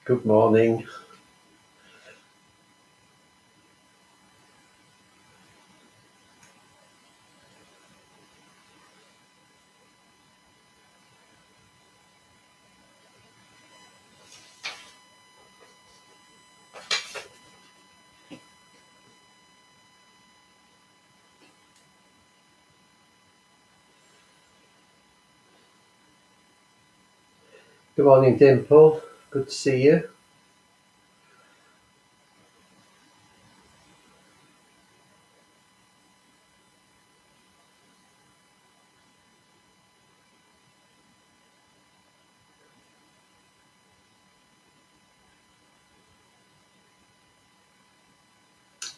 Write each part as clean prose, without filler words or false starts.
Good morning. Good morning, Dimple. Good to see you.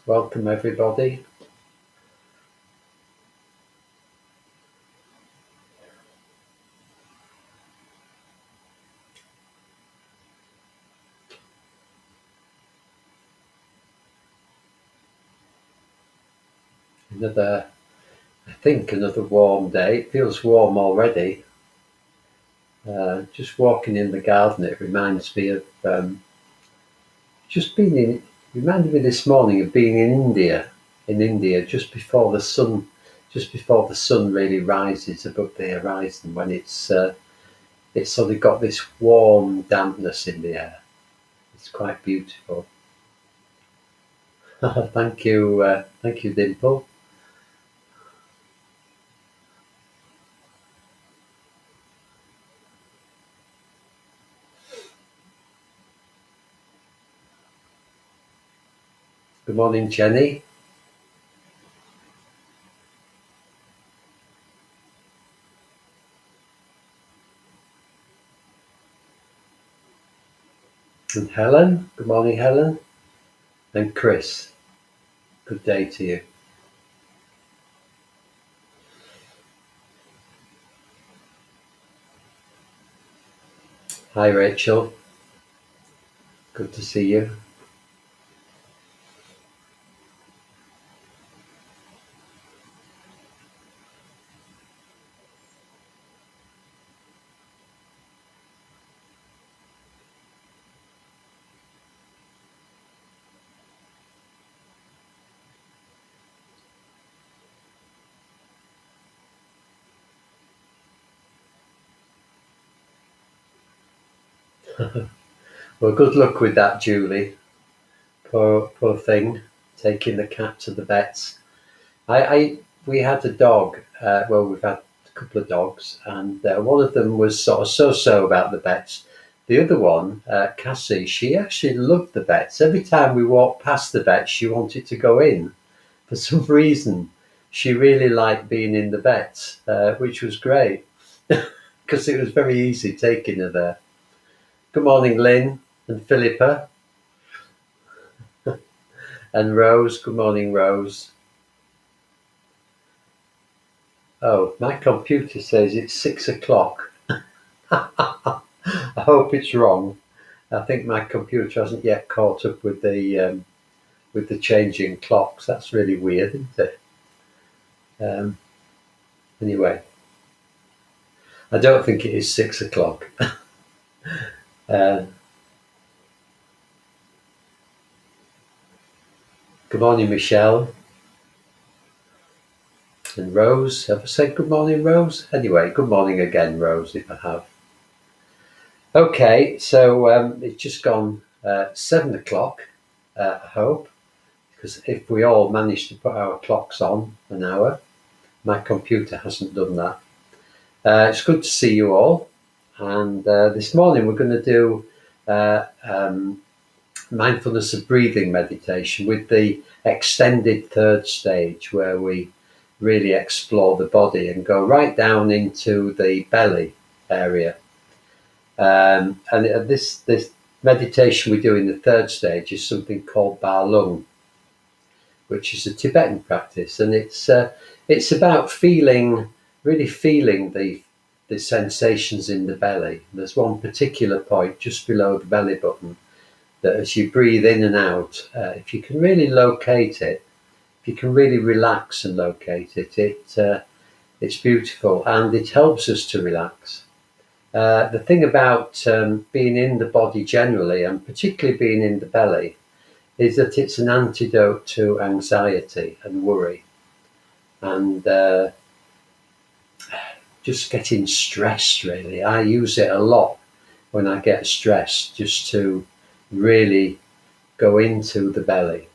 Welcome, everybody. Another warm day. It feels warm already. Just walking in the garden, it reminds me of just being in. Reminded me this morning of being in India. In India, just before the sun really rises above the horizon, when it's sort of got this warm dampness in the air. It's quite beautiful. Thank you, Dimple. Good morning, Jenny. And Helen. Good morning, Helen. And Chris. Good day to you. Hi, Rachel. Good to see you. Well, good luck with that, Julie. Poor thing, taking the cat to the vets. We had a dog. We've had a couple of dogs, and one of them was sort of so-so about the vets. The other one, Cassie, she actually loved the vets. Every time we walked past the vets, she wanted to go in. For some reason, she really liked being in the vets, which was great because it was very easy taking her there. Good morning, Lynn and Philippa and Rose. Good morning, Rose. Oh, my computer says it's 6 o'clock. I hope it's wrong. I think my computer hasn't yet caught up with the changing clocks. That's really weird, isn't it? Anyway, I don't think it is 6 o'clock. uh, Good morning, Michelle and Rose. Have I said good morning, Rose? Anyway, good morning again, Rose, if I have. Okay, so it's just gone 7 o'clock, I hope, because if we all manage to put our clocks on an hour, my computer hasn't done that. It's good to see you all, and this morning we're going to do mindfulness of breathing meditation with the extended third stage, where we really explore the body and go right down into the belly area. And this meditation we do in the third stage is something called Ba Lung, which is a Tibetan practice, and it's about really feeling the sensations in the belly. There's one particular point just below the belly button that, as you breathe in and out, if you can really locate it, if you can really relax and locate it, it's beautiful, and it helps us to relax. The thing about being in the body generally, and particularly being in the belly, is that it's an antidote to anxiety and worry, and just getting stressed, really. I use it a lot when I get stressed, just to really go into the belly.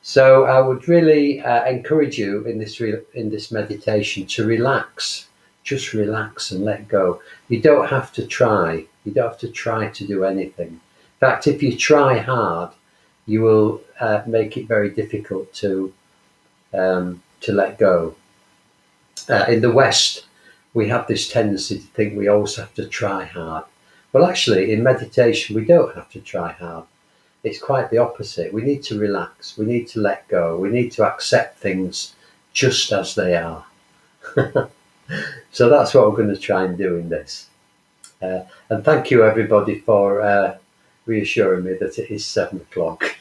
So I would really encourage you in this meditation to relax, just relax and let go. You don't have to try. You don't have to try to do anything. In fact, if you try hard, you will make it very difficult to let go. In the West, we have this tendency to think we always have to try hard. Well, actually, in meditation, we don't have to try hard. It's quite the opposite. We need to relax. We need to let go. We need to accept things just as they are. So that's what we're going to try and do in this. And thank you, everybody, for reassuring me that it is 7 o'clock.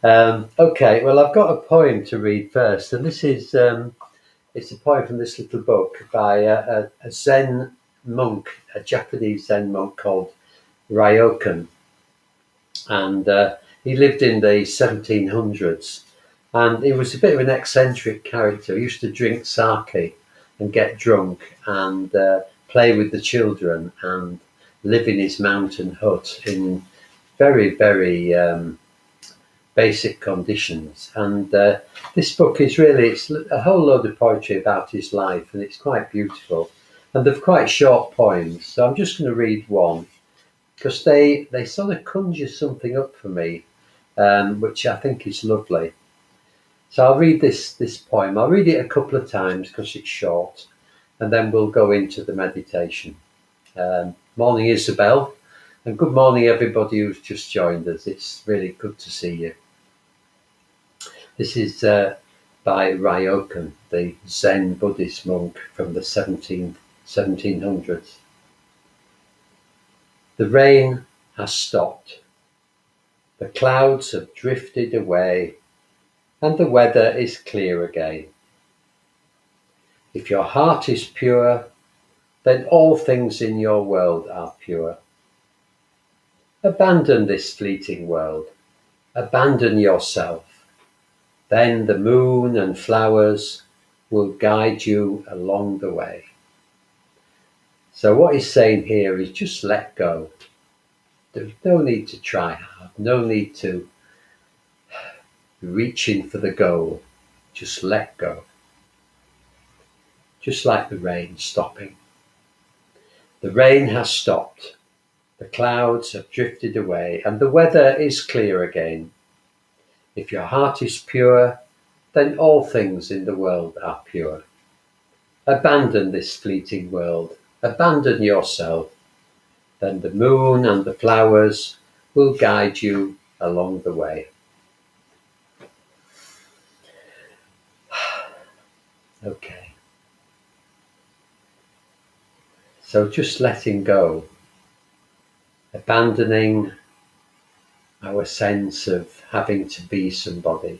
Okay, well, I've got a poem to read first, and this is it's a poem from this little book by a Zen monk, a Japanese Zen monk called Ryokan, and he lived in the 1700s, and he was a bit of an eccentric character. He used to drink sake and get drunk and play with the children and live in his mountain hut in very, very basic conditions. And this book is really, it's a whole load of poetry about his life, and it's quite beautiful. And they're quite short poems, so I'm just going to read one, because they sort of conjure something up for me, which I think is lovely. So I'll read this poem. I'll read it a couple of times because it's short, and then we'll go into the meditation. Morning, Isabel, and good morning, everybody who's just joined us. It's really good to see you. This is by Ryokan, the Zen Buddhist monk from the 1700s. The rain has stopped. The clouds have drifted away, and the weather is clear again. If your heart is pure, then all things in your world are pure. Abandon this fleeting world. Abandon yourself. Then the moon and flowers will guide you along the way. So what he's saying here is just let go. There's no need to try hard, no need to reach in for the goal. Just let go. Just like the rain stopping. The rain has stopped. The clouds have drifted away, and the weather is clear again. If your heart is pure, then all things in the world are pure. Abandon this fleeting world. Abandon yourself. Then the moon and the flowers will guide you along the way. Okay. So just letting go, abandoning our sense of having to be somebody.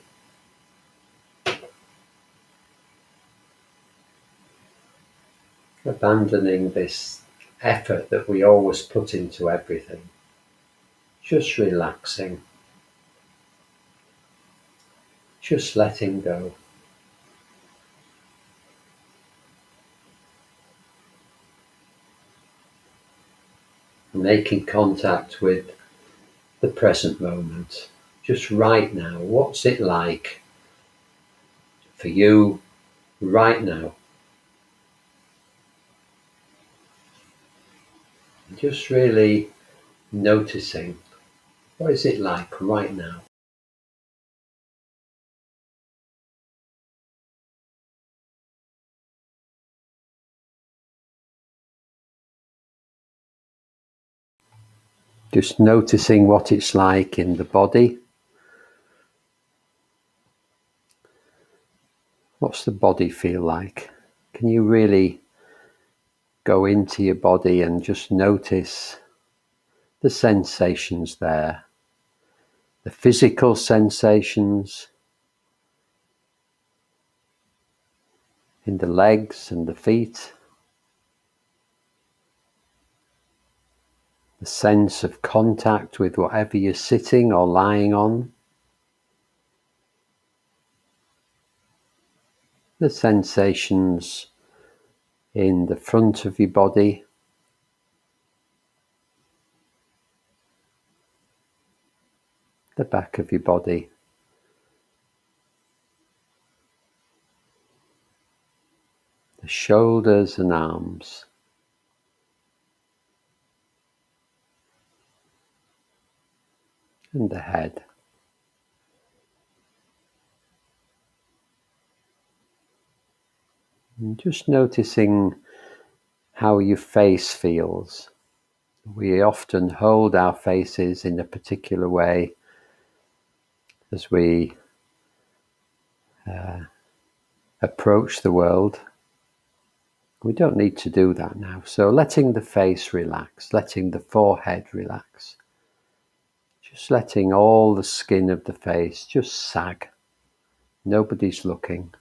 Abandoning this effort that we always put into everything. Just relaxing. Just letting go. Making contact with the present moment. Just right now. What's it like for you right now? Just really noticing, what is it like right now? Just noticing what it's like in the body. What's the body feel like? Can you really go into your body and just notice the sensations there? The physical sensations in the legs and the feet. the sense of contact with whatever you're sitting or lying on, the sensations in the front of your body, the back of your body, the shoulders and arms, and the head. And just noticing how your face feels. We often hold our faces in a particular way as we approach the world. We don't need to do that now. So letting the face relax, letting the forehead relax, just letting all the skin of the face just sag. Nobody's looking.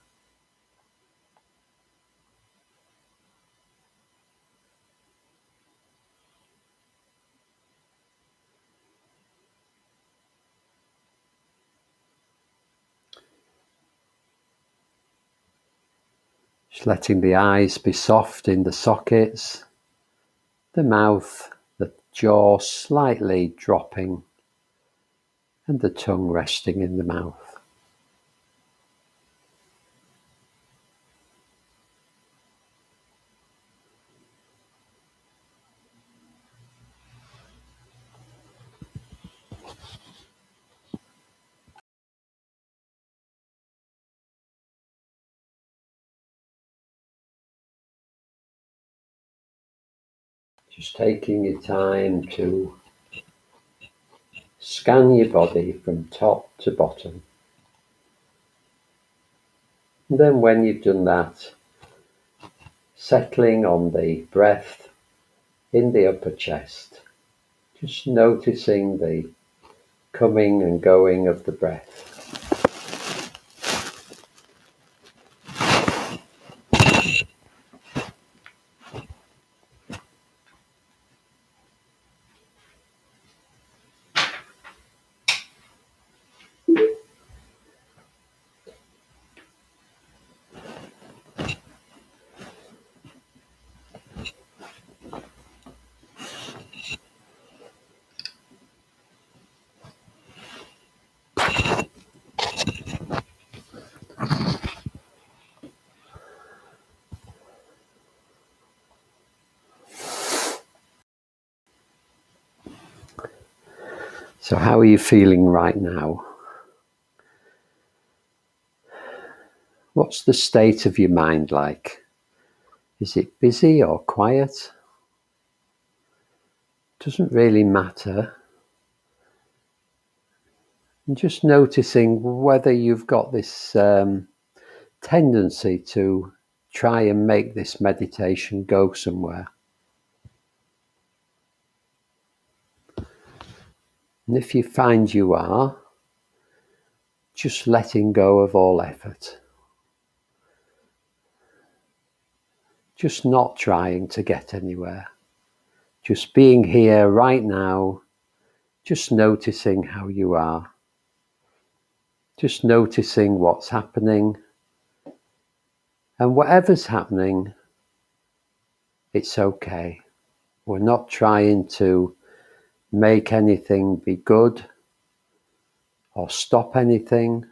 Just letting the eyes be soft in the sockets, the mouth, the jaw slightly dropping, and the tongue resting in the mouth. Just taking your time to scan your body from top to bottom. And then when you've done that, settling on the breath in the upper chest, just noticing the coming and going of the breath. So how are you feeling right now? What's the state of your mind like? Is it busy or quiet? Doesn't really matter. And just noticing whether you've got this tendency to try and make this meditation go somewhere. And if you find you are, just letting go of all effort. Just not trying to get anywhere. Just being here right now, just noticing how you are. Just noticing what's happening. And whatever's happening, it's okay. We're not trying to make anything be good or stop anything.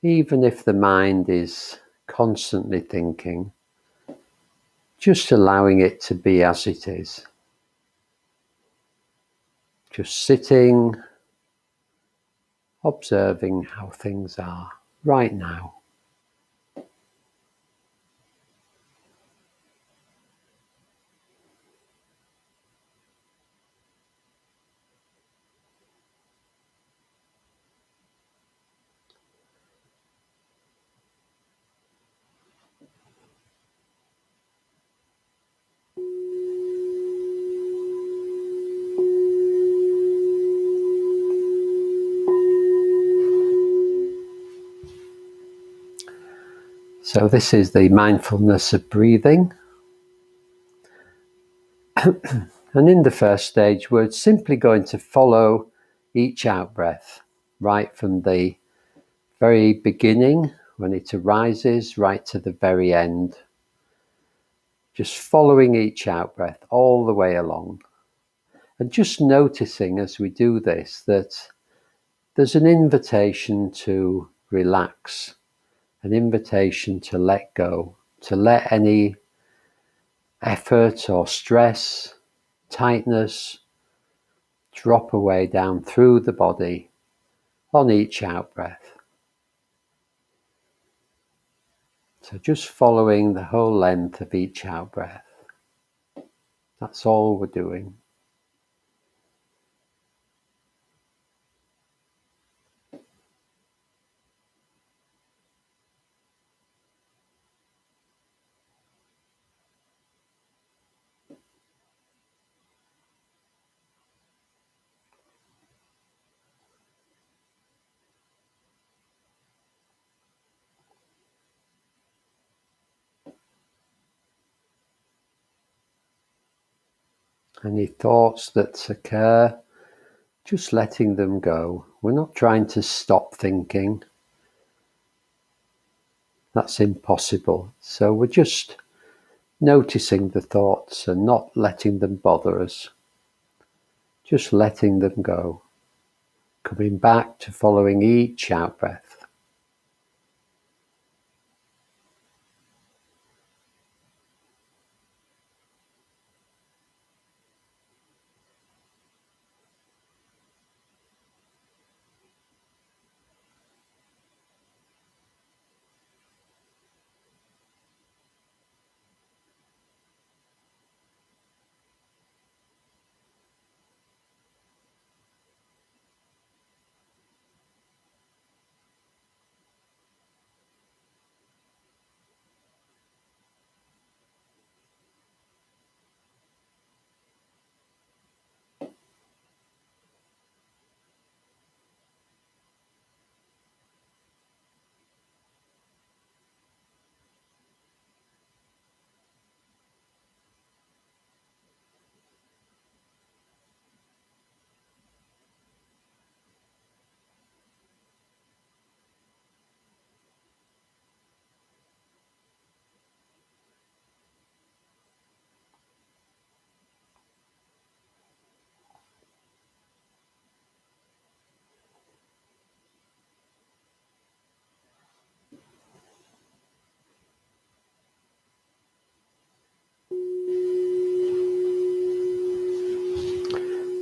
Even if the mind is constantly thinking, just allowing it to be as it is. Just sitting, observing how things are right now. So this is the mindfulness of breathing. And in the first stage, we're simply going to follow each out-breath right from the very beginning, when it arises, right to the very end. Just following each out-breath all the way along. And just noticing as we do this that there's an invitation to relax, an invitation to let go, to let any effort or stress, tightness drop away down through the body on each out-breath. So just following the whole length of each out-breath. That's all we're doing. Any thoughts that occur, just letting them go. We're not trying to stop thinking. That's impossible. So we're just noticing the thoughts and not letting them bother us. Just letting them go. Coming back to following each out-breath.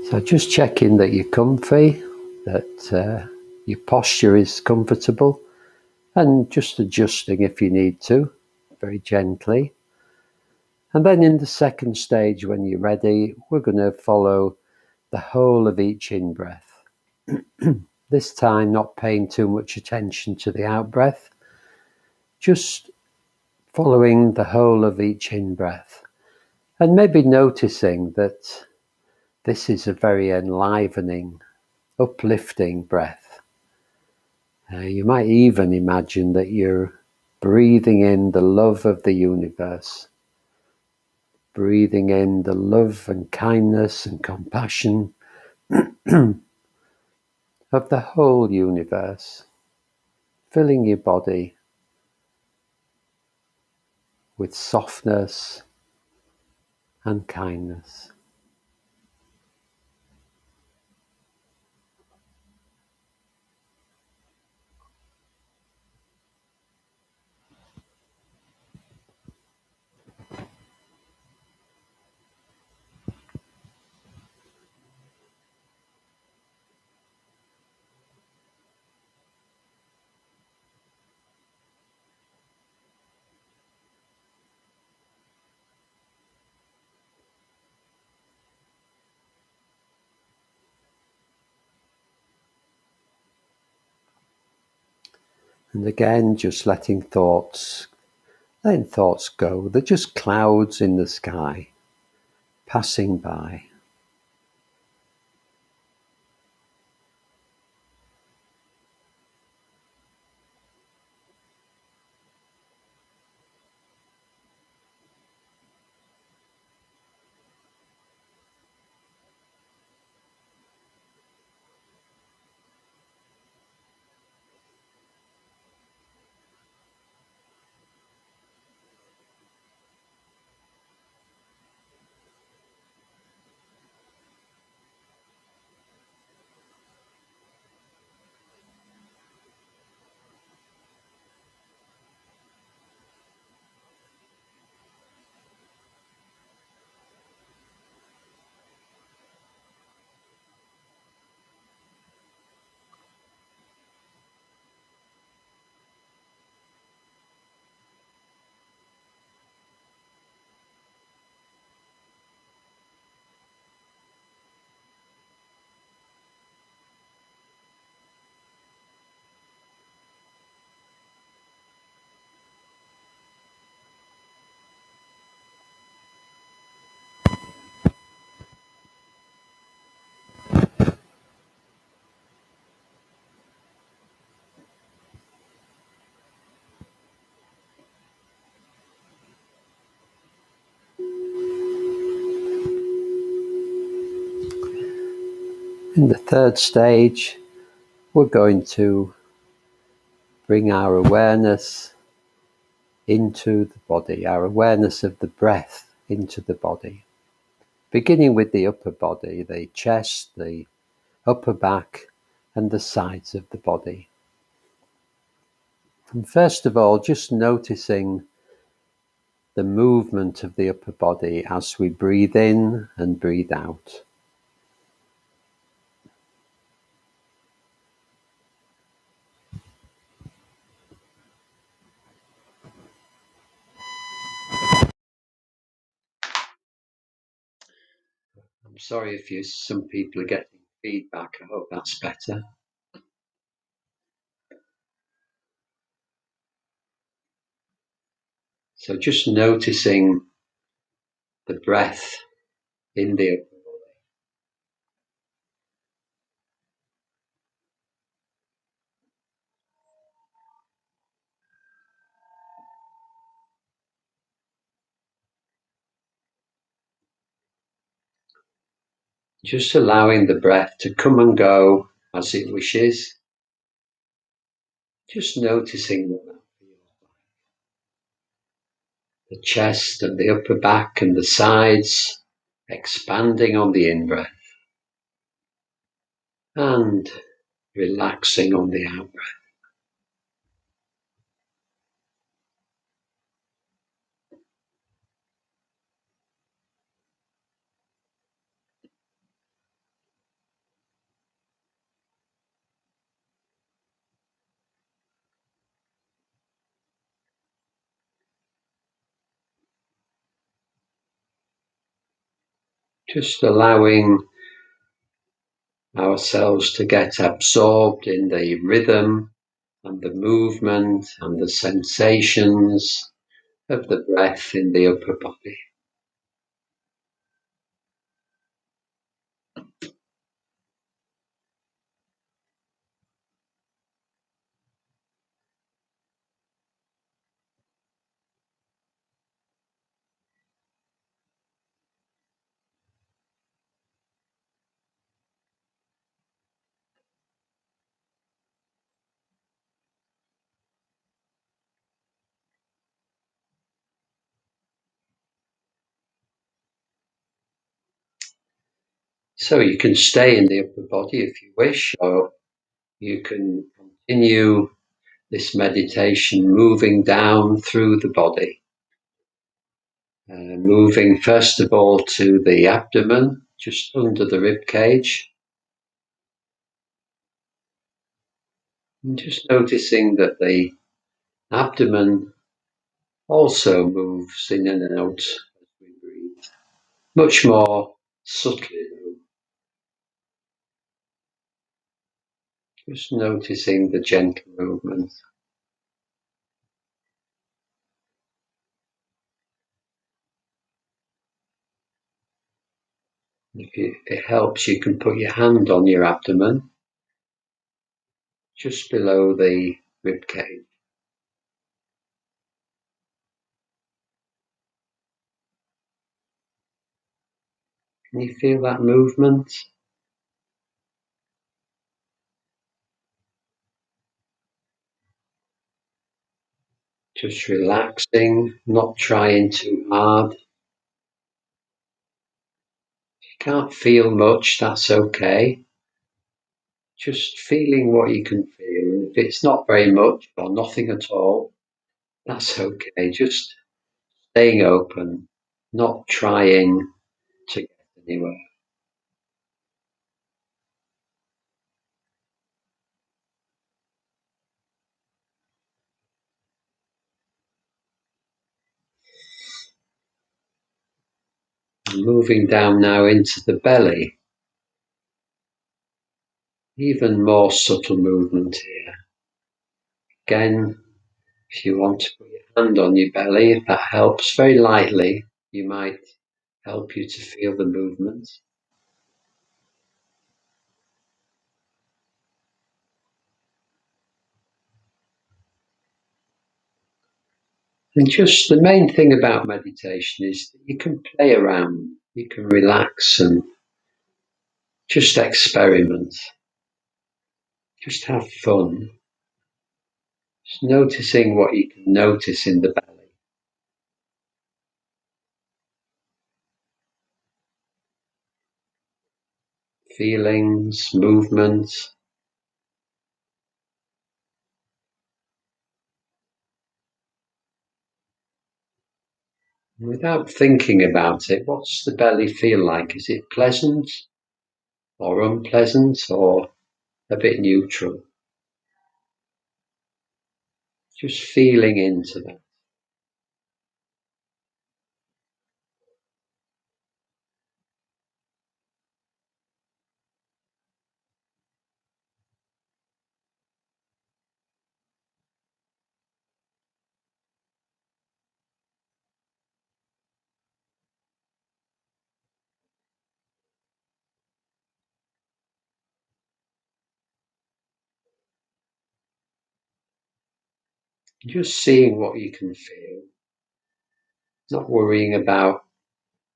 So just checking that you're comfy, that your posture is comfortable, and just adjusting if you need to, very gently. And then in the second stage, when you're ready, we're going to follow the whole of each in-breath. This time not paying too much attention to the out-breath, just following the whole of each in-breath. And maybe noticing that this is a very enlivening, uplifting breath. You might even imagine that you're breathing in the love of the universe, breathing in the love and kindness and compassion of the whole universe, filling your body with softness and kindness. And again, just letting thoughts go. They're just clouds in the sky, passing by. In the third stage, we're going to bring our awareness into the body, our awareness of the breath into the body, beginning with the upper body, the chest, the upper back, and the sides of the body. And first of all, just noticing the movement of the upper body as we breathe in and breathe out. I'm sorry if some people are getting feedback. I hope that's better. So just noticing the breath in the upper body. Just allowing the breath to come and go as it wishes. Just noticing what that feels like. The chest and the upper back and the sides expanding on the in-breath and relaxing on the out-breath. Just allowing ourselves to get absorbed in the rhythm and the movement and the sensations of the breath in the upper body. So you can stay in the upper body if you wish, or you can continue this meditation moving down through the body. Moving first of all to the abdomen, just under the rib cage. And just noticing that the abdomen also moves in and out as we breathe. Much more subtly though. Just noticing the gentle movement. If it helps, you can put your hand on your abdomen, just below the rib cage. Can you feel that movement? Just relaxing, not trying too hard. If you can't feel much, that's okay. Just feeling what you can feel. And if it's not very much or nothing at all, that's okay. Just staying open, not trying to get anywhere. Moving down now into the belly. Even more subtle movement here. Again, if you want to put your hand on your belly, if that helps, very lightly, you might help you to feel the movement. And just the main thing about meditation is that you can play around, you can relax and Just experiment. Just have fun. Just noticing what you can notice in the belly. Feelings, movement. Without thinking about it, what's the belly feel like? Is it pleasant or unpleasant or a bit neutral? Just feeling into that. Just seeing what you can feel. Not worrying about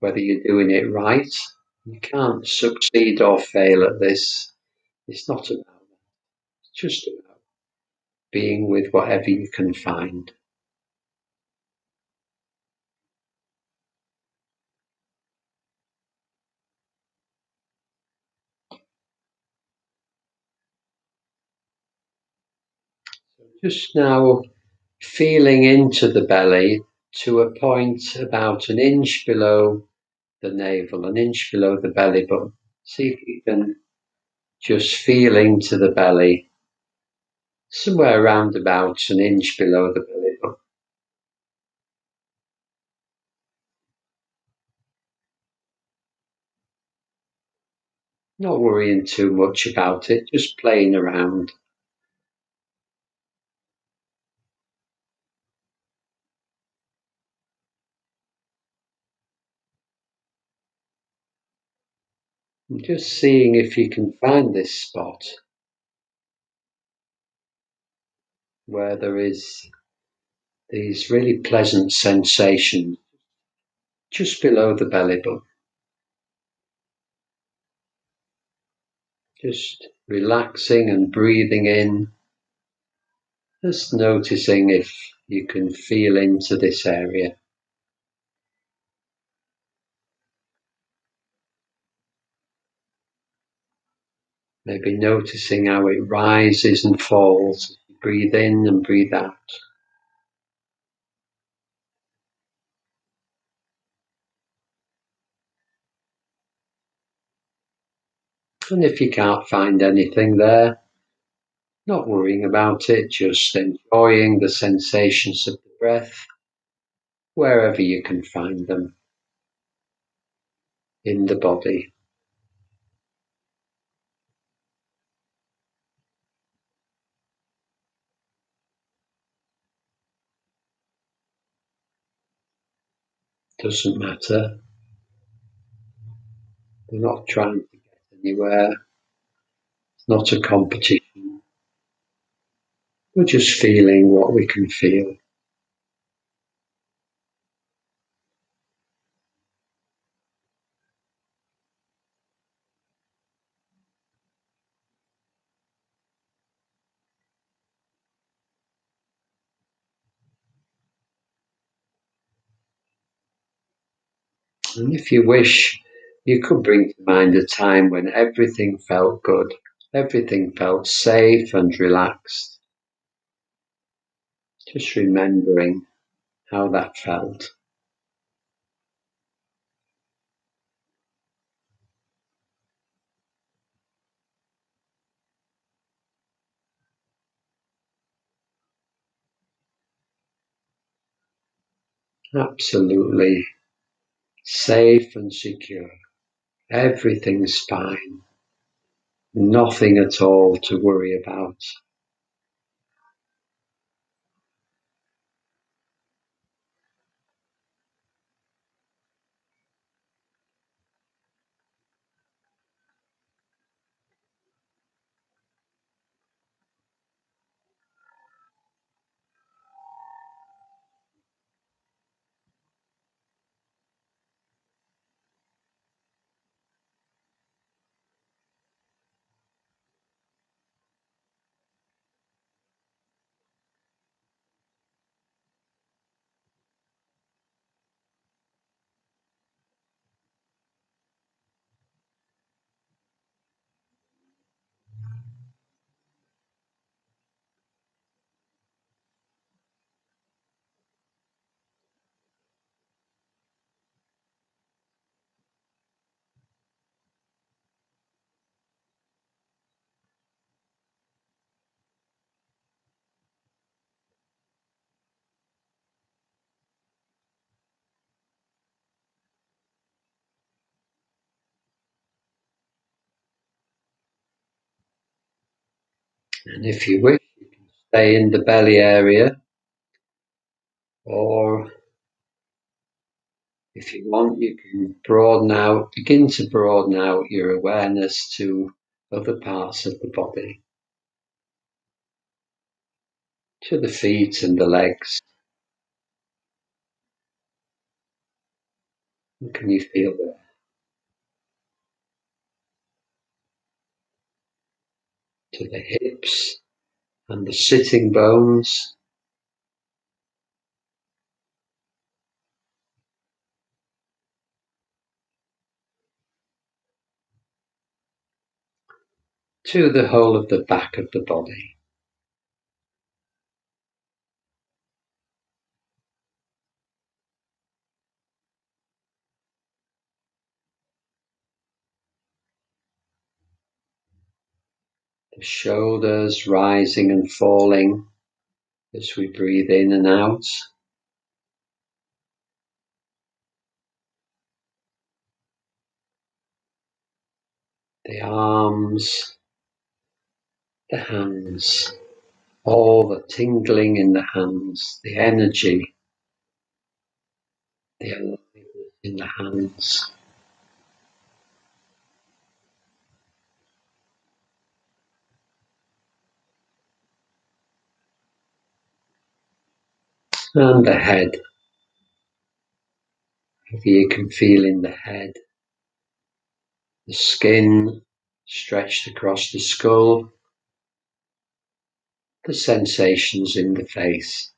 whether you're doing it right. You can't succeed or fail at this. It's not about that. It's just about being with whatever you can find. Just now feeling into the belly to a point about an inch below the navel, an inch below the belly button. See if you can just feel into the belly, somewhere around about an inch below the belly button. Not worrying too much about it, just playing around. And just seeing if you can find this spot where there is these really pleasant sensations just below the belly button. Just relaxing and breathing in, just noticing if you can feel into this area. Maybe noticing how it rises and falls. Breathe in and breathe out. And if you can't find anything there, not worrying about it, just enjoying the sensations of the breath wherever you can find them in the body. Doesn't matter. We're not trying to get anywhere. It's not a competition. We're just feeling what we can feel. And if you wish, you could bring to mind a time when everything felt good, everything felt safe and relaxed. Just remembering how that felt. Absolutely safe and secure. Everything's fine. Nothing at all to worry about. And if you wish, you can stay in the belly area, or if you want, you can begin to broaden out your awareness to other parts of the body, to the feet and the legs. What can you feel there? To the hips and the sitting bones. To the whole of the back of the body. The shoulders rising and falling as we breathe in and out. The arms, the hands, all the tingling in the hands, the energy, the aliveness in the hands. And the head. If you can feel in the head, the skin stretched across the skull, the sensations in the face.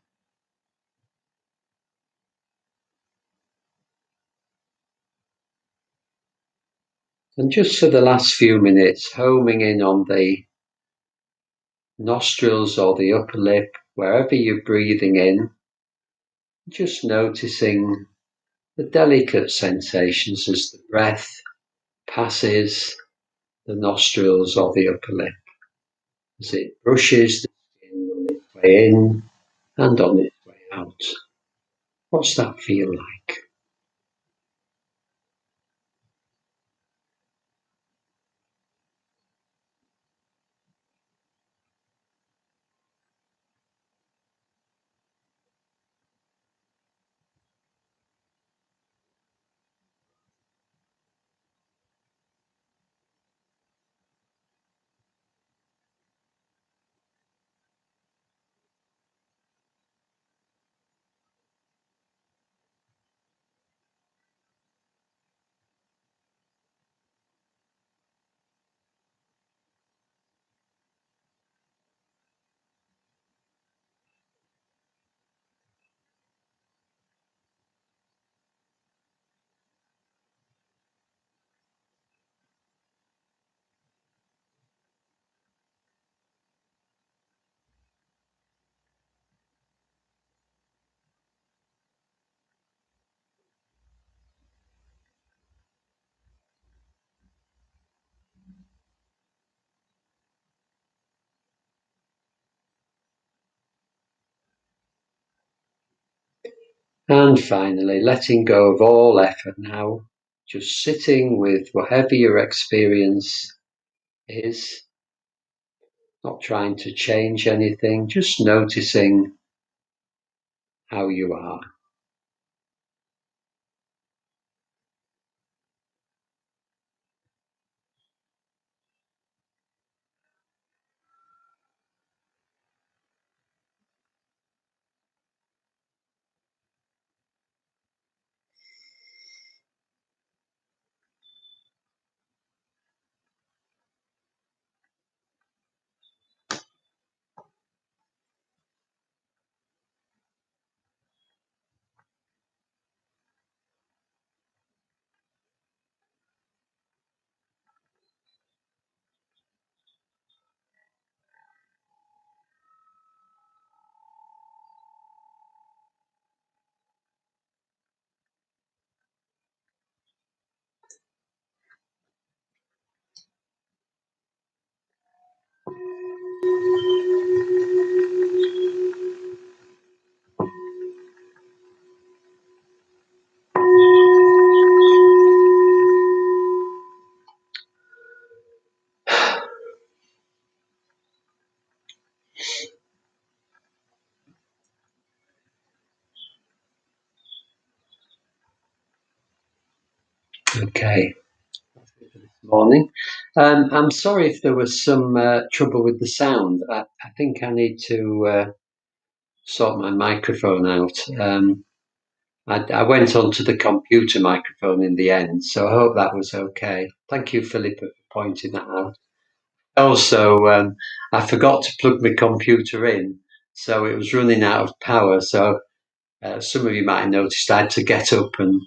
And just for the last few minutes, homing in on the nostrils or the upper lip, wherever you're breathing in, just noticing the delicate sensations as the breath passes the nostrils or the upper lip, as it brushes the skin on its way in and on its way out. What's that feel like? And finally, letting go of all effort now, just sitting with whatever your experience is, not trying to change anything, just noticing how you are. Okay. Morning. I'm sorry if there was some trouble with the sound. I think I need to sort my microphone out. I went onto the computer microphone in the end, so I hope that was okay. Thank you, Philippa, for pointing that out. Also, I forgot to plug my computer in, so it was running out of power. So some of you might have noticed I had to get up and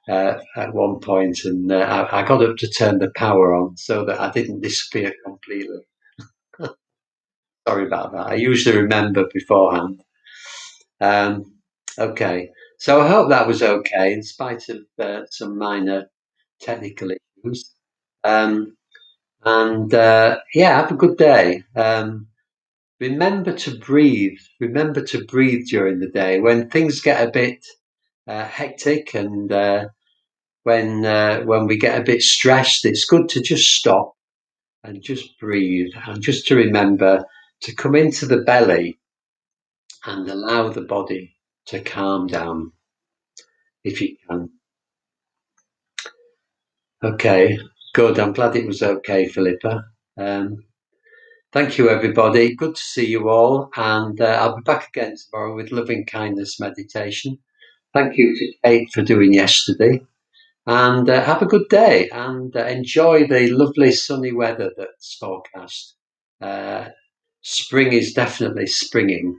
at one point, and I got up to turn the power on so that I didn't disappear completely. Sorry about that. I usually remember beforehand. Um, okay, so I hope that was okay in spite of some minor technical issues. Um, and yeah, have a good day. Remember to breathe. Remember to breathe during the day when things get a bit hectic and when we get a bit stressed. It's good to just stop and just breathe and just to remember to come into the belly and allow the body to calm down if you can. Okay, good. I'm glad it was okay, Philippa. Um, Thank you, everybody. Good to see you all. And I'll be back again tomorrow with loving kindness meditation. Thank you to Kate for doing yesterday. And have a good day and enjoy the lovely sunny weather that's forecast. Uh, Spring is definitely springing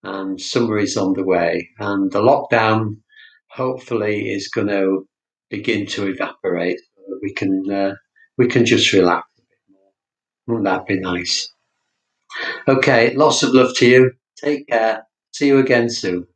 and summer is on the way. And the lockdown hopefully is going to begin to evaporate so that we can just relax a bit more. Wouldn't that be nice? Okay, lots of love to you. Take care. See you again soon.